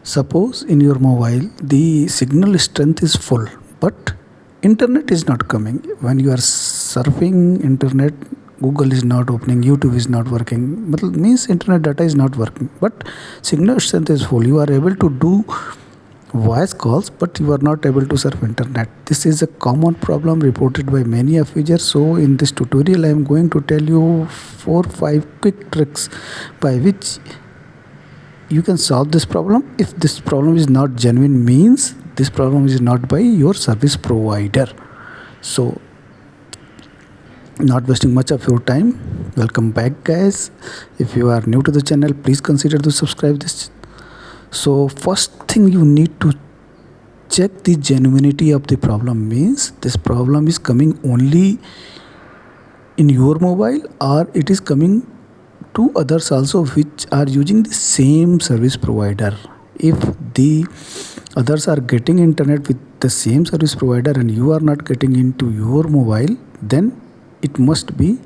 Suppose in your mobile the signal strength is full, but internet is not coming. When you are surfing internet, Google is not opening, YouTube is not working. Means internet data is not working, but signal strength is full. You are able to do voice calls, but you are not able to surf internet. This is a common problem reported by many of users. So in this tutorial I am going to tell you 4-5 quick tricks by which you can solve this problem. If this problem is not genuine, means this problem is not by your service provider. So not wasting much of your time, welcome back guys. If you are new to the channel, please consider to subscribe this. So first thing you need to check the genuinity of the problem, means this problem is coming only in your mobile or it is coming to others also which are using the same service provider. If the others are getting internet with the same service provider and you are not getting into your mobile, then it must be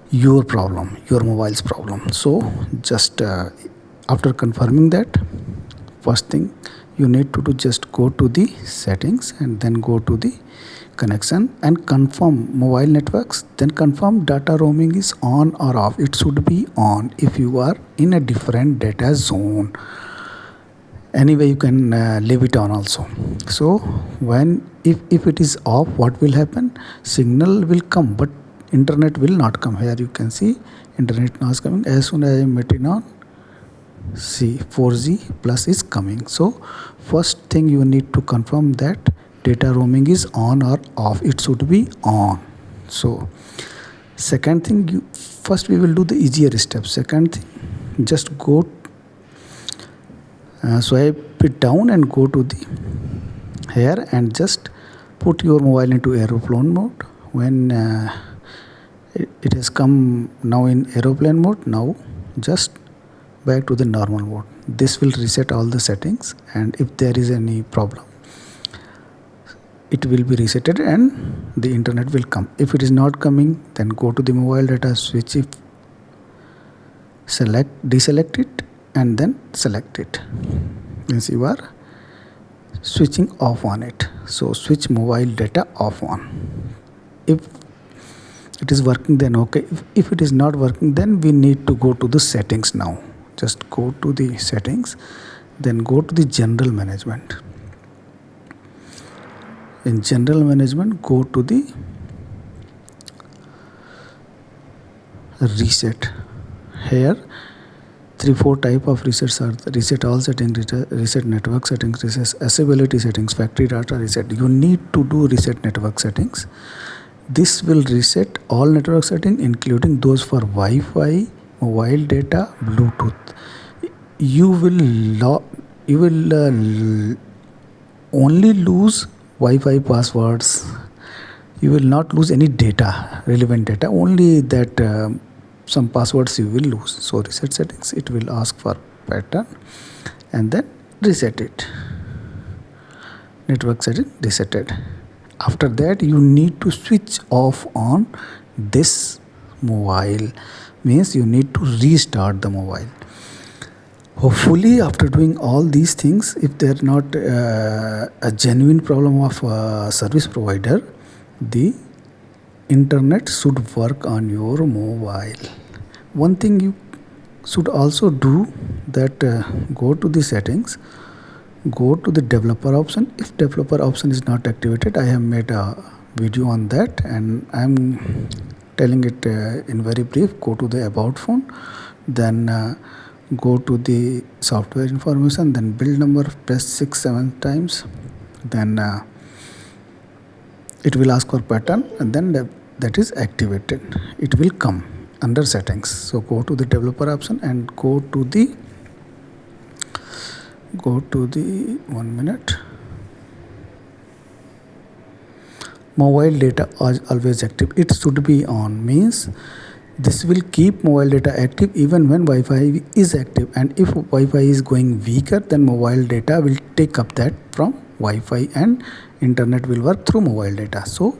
your problem, your mobile's problem. So just after confirming that, first thing you need to do, just go to the settings and then go to the connection and confirm mobile networks, then confirm data roaming is on or off. It should be on if you are in a different data zone. Anyway, you can leave it on also. So when if it is off, what will happen? Signal will come but internet will not come. Here you can see internet now is coming. As soon as I met it on, see 4G plus is coming. So first thing you need to confirm that data roaming is on or off. It should be on. So second thing, first we will do the easier step. Second thing, just go swipe it down and go to the here and just put your mobile into aeroplane mode. When it has come now in aeroplane mode, now just back to the normal mode. This will reset all the settings, and if there is any problem, it will be resetted and the internet will come. If it is not coming, then go to the mobile data, switch it, deselect it and then select it. Means you are switching off on it. So switch mobile data off on. If it is working, then okay. If it is not working, then we need to go to the settings now. Just go to the settings, then go to the general management. In general management, go to the reset. Here 3-4 type of resets are the reset all settings, reset network settings, reset accessibility settings, factory data reset. You need to do reset network settings. This will reset all network settings, including those for Wi-Fi, mobile data, Bluetooth. You will only lose Wi-Fi passwords. You will not lose any data, relevant data. Only that some passwords you will lose. So reset settings, it will ask for pattern and then reset it. Network setting resetted. After that you need to switch off on this mobile, means you need to restart the mobile. Hopefully after doing all these things, if they are not a genuine problem of service provider, the internet should work on your mobile. One thing you should also do, that go to the settings, go to the developer option. If developer option is not activated, I have made a video on that and I am telling it in very brief. Go to the about phone, then go to the software information, then build number, press 6-7 times, then it will ask for pattern and then that is activated. It will come under settings. So go to the developer option and go to the 1 minute, mobile data is always active. It should be on, means this will keep mobile data active even when Wi-Fi is active, and if Wi-Fi is going weaker, then mobile data will take up that from Wi-Fi and internet will work through mobile data. So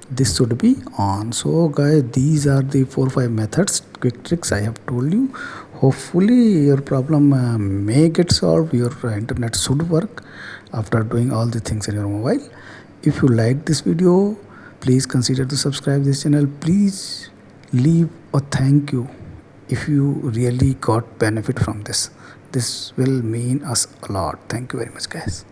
this should be on. So guys, these are the 4-5 methods, quick tricks I have told you. hopefully your problem may get solved. Your internet should work after doing all the things in your mobile. If you like this video, please consider to subscribe this channel. Please leave a thank you if you really got benefit from this. This will mean us a lot. Thank you very much, guys.